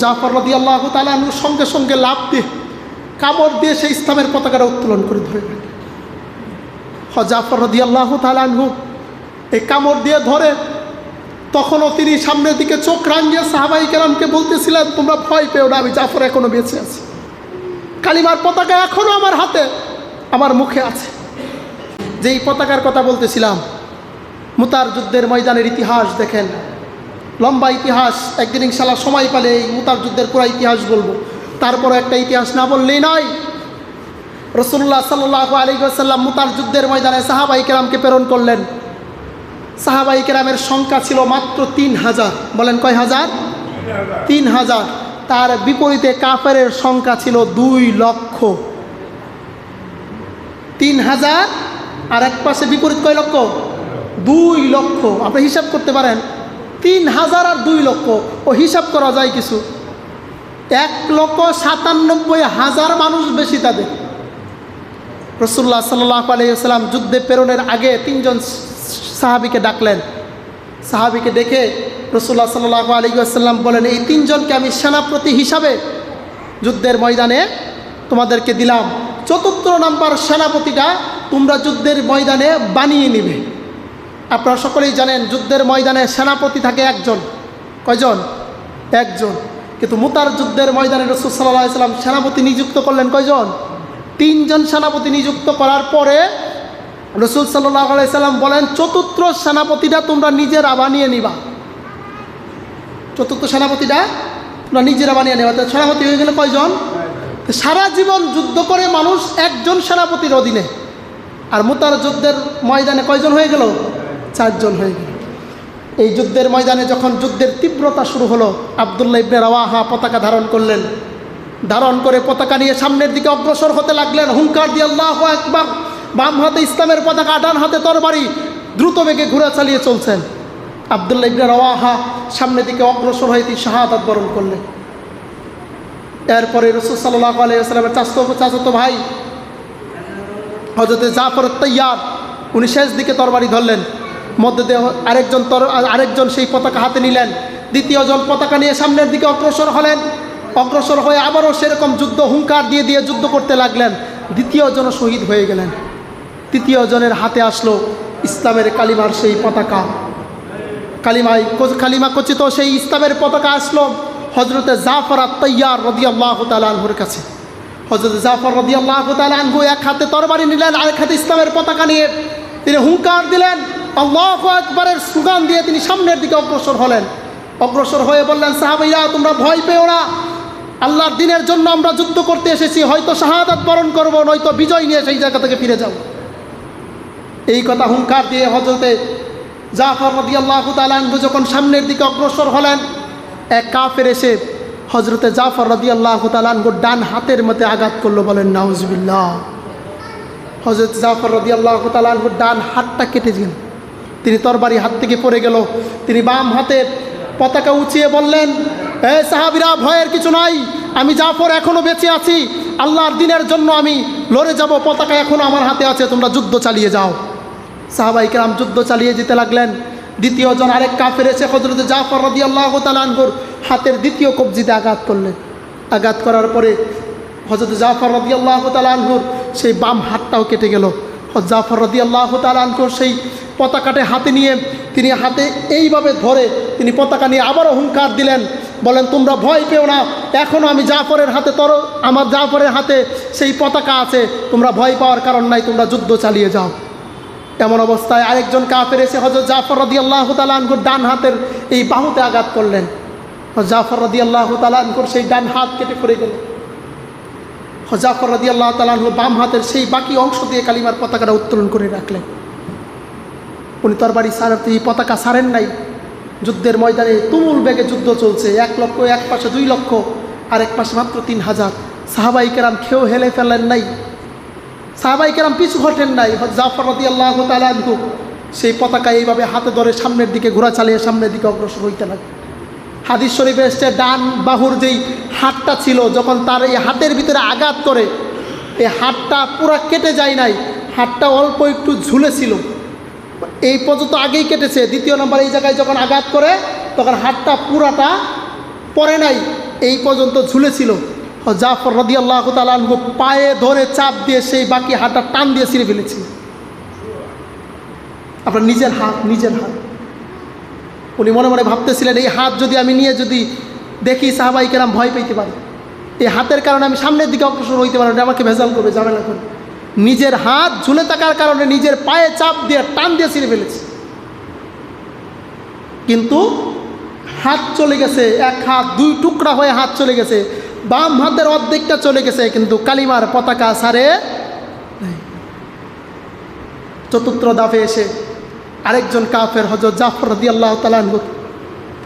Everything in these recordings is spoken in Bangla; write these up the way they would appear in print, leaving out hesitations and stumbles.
জাফর রাদিয়াল্লাহু তাআলা আনহুর সঙ্গে সঙ্গে লাফ দিয়ে কামড় দিয়ে সেই ইসলামের পতাকাটা উত্তোলন করে ধরে রাখে। জাফর রাদিয়াল্লাহু তাআলা আনহু এই কামড় দিয়ে ধরে, তখনও তিনি সামনের দিকে চোখ রাঙিয়ে সাহাবায়ে কেরামকে বলতেছিলেন, তোমরা ভয় পেও না, আমি জাফর এখনো বেঁচে আছি, কালিমার পতাকা এখনো আমার হাতে, আমার মুখে আছে। যেই পতাকার কথা বলতেছিলাম, মুতার যুদ্ধের ময়দানের ইতিহাস দেখেন, লম্বা ইতিহাস। একদিন ইনশাআল্লাহ সময় পেলে এই মুতার যুদ্ধের পুরো ইতিহাস বলবো। তারপরে একটা ইতিহাস না বললেই নয়। রাসূলুল্লাহ সাল্লাল্লাহু আলাইহি ওয়াসাল্লাম মুতার যুদ্ধের ময়দানে সাহাবায়ে কেরামকে প্রেরণ করলেন। সাহাবায়ে কেরামের সংখ্যা ছিল মাত্র 3000। বলেন কয় হাজার? 3000। তার বিপরীতে কাফেরের সংখ্যা ছিল 2 লক্ষ। 3000 আর এক পাশে বিপরীত কয় লক্ষ? 2 লক্ষ। আপনি হিসাব করতে পারেন 3000 আর 2 লক্ষ, ও হিসাব করা যায় কিছু। 1,97,000 মানুষ বেশি তাদের। রাসূলুল্লাহ সাল্লাল্লাহু আলাইহি ওয়াসাল্লাম যুদ্ধে প্রেরণের আগে 3 জন সাহাবীকে ডাকলেন। সাহাবীকে ডেকে রাসূলুল্লাহ সাল্লাল্লাহু আলাইহি ওয়াসাল্লাম বলেন, এই 3 জনকে আমি সেনাপতি হিসাবে যুদ্ধের ময়দানে তোমাদেরকে দিলাম। 4th নাম্বার সেনাপতিটা তোমরা যুদ্ধের ময়দানে বানিয়ে নিবে। আপনারা সকলেই জানেন যুদ্ধের ময়দানে সেনাপতি থাকে একজন। কয়জন? একজন। কিন্তু মুতার যুদ্ধের ময়দানে রাসূল সাল্লাল্লাহু আলাইহি ওয়াসাল্লাম সেনাপতি নিযুক্ত করলেন কয়জন? 3 জন সেনাপতি নিযুক্ত করার পরে রাসূল সাল্লাল্লাহু আলাইহি ওয়াসাল্লাম বলেন, 4th সেনাপতিটা তোমরা নিজেরা বানিয়ে নিবা। 4th সেনাপতিটা তোমরা নিজেরা বানিয়ে নেবা। সেনাপতি হয়ে গেলে কয়জন? সারা জীবন যুদ্ধ করে মানুষ একজন সেনাপতির অধীনে। আর মুতার যুদ্ধের ময়দানে কয়জন হয়ে গেল? 4 জন হয়ে গেল। এই যুদ্ধের ময়দানে যখন যুদ্ধের তীব্রতা শুরু হলো, আব্দুল্লাহ ইবনে রাওয়াহা পতাকা ধারণ করলেন। ধারণ করে পতাকা নিয়ে সামনের দিকে অগ্রসর হতে লাগলেন, হুঙ্কার দিয়ে আল্লাহু আকবার। বাম হাতে ইসলামের পতাকা, ডান হাতে তরবারি, দ্রুত বেগে ঘোড়া চালিয়ে চলছেন। আব্দুল্লাহ ইবনে রাওয়াহা সামনের দিকে অগ্রসর হয়ে তিনি শাহাদাত বরণ করলেন। এরপরে রাসূল সাল্লাল্লাহু আলাইহি ওয়াসাল্লামের চাচাতো ভাই হযরত জাফর তাইয়ার, উনি শেষ দিকে তরবারি ধরলেন। মধ্যে দিয়ে আরেকজন সেই পতাকা হাতে নিলেন। দ্বিতীয় জন পতাকা নিয়ে সামনের দিকে অগ্রসর হলেন। অগ্রসর হয়ে আবারও সেরকম যুদ্ধ হুঙ্কার দিয়ে দিয়ে যুদ্ধ করতে লাগলেন। দ্বিতীয় জনও শহীদ হয়ে গেলেন। তৃতীয় জনের হাতে আসলো ইসলামের কালিমার সেই পতাকা। কালিমা খচিত সেই ইসলামের পতাকা আসলো হযরতে জাফর আত-তাইয়ার রাদিয়াল্লাহু তাআলা আনহুর কাছে। হযরত জাফর রাদিয়াল্লাহু তাআলা আনহু এক হাতে তরবারি নিলেন, আরেক হাতে ইসলামের পতাকা নিয়ে তিনি হুঙ্কার দিলেন, আল্লাহু আকবারের স্লোগান দিয়ে তিনি সামনের দিকে অগ্রসর হলেন। অগ্রসর হয়ে বললেন, সাহাবীরা তোমরা ভয় পেও না, আল্লাহর দ্বীনের জন্য আমরা যুদ্ধ করতে এসেছি, হয়তো শাহাদাত বরণ করব, নয়তো বিজয় নিয়ে সেই জায়গা থেকে ফিরে যাব। এই কথা হুঙ্কার দিয়ে হযরতে জাফর রাদিয়াল্লাহু তাআলা আনহু যখন সামনের দিকে অগ্রসর হলেন, এক কাফের এসে হযরতে জাফর রাদিয়াল্লাহু তাআলা আনহুর ডান হাতের মধ্যে আঘাত করলো। বলেন নাউজুবিল্লাহ। হযরত জাফর রাদিয়াল্লাহু তাআলা আনহুর ডান হাতটা কেটে গেল। তিনি তরবারি হাত থেকে পড়ে গেল। তিনি বাম হাতে পতাকা উঁচিয়ে বললেন, হে সাহাবীরা ভয়ের কিছু নাই, আমি জাফর এখনো বেঁচে আছি, আল্লাহর দ্বীনের জন্য আমি লড়ে যাব, পতাকা এখনো আমার হাতে আছে, তোমরা যুদ্ধ চালিয়ে যাও। সাহাবায়ে কেরাম যুদ্ধ চালিয়ে যেতে লাগলেন। দ্বিতীয় জন আরেক কাফের এসে হযরত জাফর রাদিয়াল্লাহু তাআলা আনহুর হাতের দ্বিতীয় কবজিতে আঘাত করলেন। আঘাত করার পরে হযরত জাফর রাদিয়াল্লাহু তাআলা আনহুর সেই বাম হাতটাও কেটে গেল। জাফর রাদিয়াল্লাহু তাআলা আনহুর সেই পতাকাটা হাতে নিয়ে তিনি হাতে এইভাবে ধরে তিনি পতাকা নিয়ে আবারও হুঙ্কার দিলেন, বলেন তোমরা ভয় পেও না, এখনও আমি জাফরের হাতে আমার জাফরের হাতে সেই পতাকা আছে, তোমরা ভয় পাওয়ার কারণ নাই, তোমরা যুদ্ধ চালিয়ে যাও। এমন অবস্থায় আরেকজন কাফের এসে হযরত জাফর রাদিয়াল্লাহু তাআলা আনহুর ডান হাতের এই বাহুতে আঘাত করলেন। জাফর রাদিয়াল্লাহু তাআলা আনহুর সেই ডান হাত কেটে পড়ে গেল। জাফর রাদিয়াল্লাহু তাআলা আনহু বাম হাতের সেই বাকি অংশ দিয়ে কালিমার পতাকাটা উত্তোলন করে রাখলেন। উনি তরবারি সারতে পতাকা সারেন নাই। যুদ্ধের ময়দানে তুমুল বেগে যুদ্ধ চলছে। 1 লক্ষ এক পাশে 2 লক্ষ, আর এক পাশে মাত্র 3000। সাহাবায়ে কেরাম খেয়েও হেলে ফেলেন নাই, সাহাবায়ে কেরাম পিছু হটেন নাই। জাফর রাদিয়াল্লাহু তাআলা আনহু সেই পতাকা এইভাবে হাতে ধরে সামনের দিকে ঘোড়া চালিয়ে সামনের দিকে অগ্রসর হইতে লাগে। হাদিস শরীফে এসছে ডান বাহুর যেই হাতটা ছিল, যখন তার এই হাতের ভিতরে আঘাত করে এই হাতটা পুরা কেটে যায় নাই, হাতটা অল্প একটু ঝুলেছিল, এই পর্যন্ত আগেই কেটেছে। দ্বিতীয় নম্বর এই জায়গায় যখন আঘাত করে তখন হাতটা পুরাটা পড়ে নাই, এই পর্যন্ত ঝুলেছিল, জাফর রাদিয়াল্লাহু তাআলা আনহু পায়ে ধরে চাপ দিয়ে সেই বাকি হাতটা টান দিয়ে ছিঁড়ে ফেলেছিল। আপনার নিজের হাত। উনি মনে মনে ভাবতেছিলেন, এই হাত যদি আমি নিয়ে যদি দেখি সাহাবাই কেরাম ভয় পেতে পারে, এই হাতের কারণে আমি সামনের দিকে অগ্রসর হইতে পারি, আমাকে ভেজাল করবে, ঝামেলা করবে। নিজের হাত ঝুলে থাকার কারণে নিজের পায়ে চাপ দিয়ে টান দিয়ে ছিঁড়ে ফেলেছে। কিন্তু হাত চলে গেছে, এক হাত দুই টুকরা হয়ে হাত চলে গেছে, বাম হাতের অর্ধেকটা চলে গেছে, কিন্তু কালিমার পতাকা ছাড়ে নাই। চতুর্থ দাফে এসে আরেকজন কাফের হযরত জাফর রাদিয়াল্লাহু তাআলা আনহু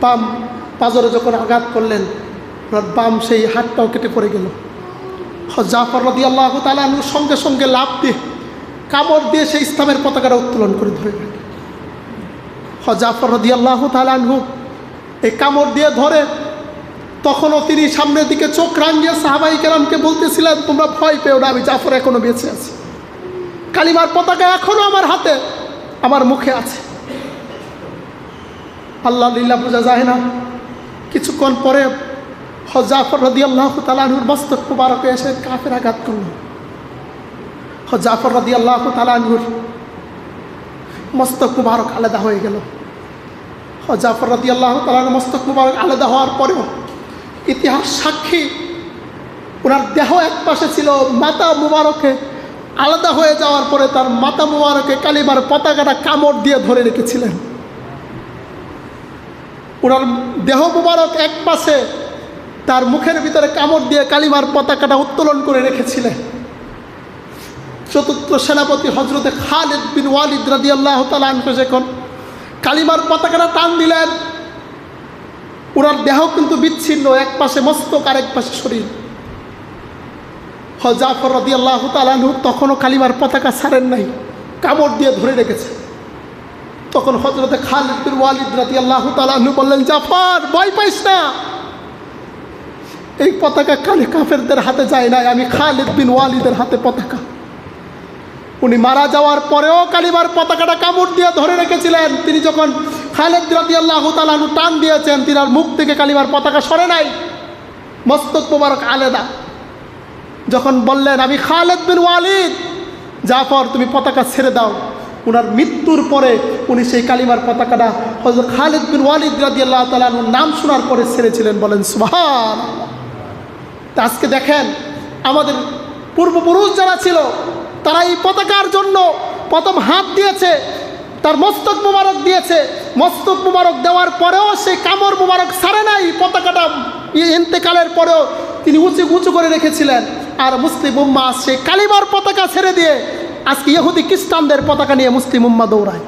বাম পাজরে যখন আঘাত করলেন, ওনার বাম সেই হাতটাও কেটে পড়ে গেল। জাফর রাদিয়াল্লাহু তাআলা আনহু সঙ্গে সঙ্গে লাফ দিয়ে কামড় দিয়ে সেই ইসলামের পতাকাটা উত্তোলন করে ধরে রাখে। জাফর রাদিয়াল্লাহু তাআলা আনহু এই কামড় দিয়ে ধরে, তখনও তিনি সামনের দিকে চোখ রাঙিয়ে সাহাবাই কেরামকে বলতেছিলেন, তোমরা ভয় পেও না, আমি জাফর এখনো বেঁচে আছি, কালিমার পতাকা এখনো আমার হাতে, আমার মুখে আছে। আল্লাহ লীলা বোঝা যায় না। কিছুক্ষণ পরে জাফর রাদিয়াল্লাহু তাআলা আনহুর মস্তক মুবারকে এসে কাফের আঘাত করল। জাফর রাদিয়াল্লাহু তাআলা আনহুর মস্তক মুবারক আলাদা হয়ে গেল। জাফর রাদিয়াল্লাহু তাআলা আনহুর মস্তক মুবারক আলাদা হওয়ার পরেও ইতিহাস সাক্ষী, ওনার দেহ এক পাশে ছিল, মাথা মুবারকে আলাদা হয়ে যাওয়ার পরে তার মাথা মুবারকে কালিমার পতাকাটা কামড় দিয়ে ধরে রেখেছিলেন। ওনার দেহ মুবারক এক পাশে তার মুখের ভিতরে কামড় দিয়ে কালিমার পতাকাটা উত্তোলন করে রেখেছিলেন। চতুর্থ সেনাপতি হযরতে খালিদ বিন ওয়ালিদ রাদিয়াল্লাহু তাআলা আনহু যখন কালিমার পতাকাটা টান দিলেন, ওনার দেহ কিন্তু বিচ্ছিন্ন, এক পাশে মস্তক আর এক পাশে শরীর। জাফর রাদিয়াল্লাহু তাআলা আনহু তখনও কালিমার পতাকা ছাড়েন নাই, কামড় দিয়ে ধরে রেখেছে। তখন হযরতে খালিদ বিন ওয়ালিদ রাদিয়াল্লাহু তাআলা আনহু বললেন, জাফর ভয় পাইস না, এই পতাকা কাফেরদের হাতে যায় নাই, আমি খালিদ বিন ওয়ালিদের হাতে পতাকা। উনি মারা যাওয়ার পরেও কালিমার পতাকাটা কামড় দিয়ে ধরে রেখেছিলেন। তিনি যখন খালিদ রাদিয়াল্লাহু তাআলা আনহু টান দিয়েছেন, তিনার মুখ থেকে কালিমার পতাকা সরে নাই, মস্তক মুবারক আলাদা। যখন বললেন, আমি খালিদ বিন ওয়ালিদ, জাফর তুমি পতাকা ছেড়ে দাও, ওনার মৃত্যুর পরে উনি সেই কালিমার পতাকাটা হযরত খালিদ বিন ওয়ালিদ রাদিয়াল্লাহু তাআলা আনহুর নাম শোনার পরে ছেড়েছিলেন। বলেন সুবহানাল্লাহ। তা আজকে দেখেন, আমাদের পূর্বপুরুষ যারা ছিল তারা এই পতাকার জন্য প্রথম হাত দিয়েছে, তার মস্তক মুবারক দিয়েছে। মস্তক মুবারক দেওয়ার পরেও সেই কামড় মুবারক ছাড়ে নাই, পতাকাটা ইন্তেকালের পরেও তিনি উঁচু করে রেখেছিলেন। আর মুসলিম উম্মাহ সেই কালিমার পতাকা ছেড়ে দিয়ে আজকে ইহুদি খ্রিস্টানদের পতাকা নিয়ে মুসলিম উম্মাহ দৌড়ায়।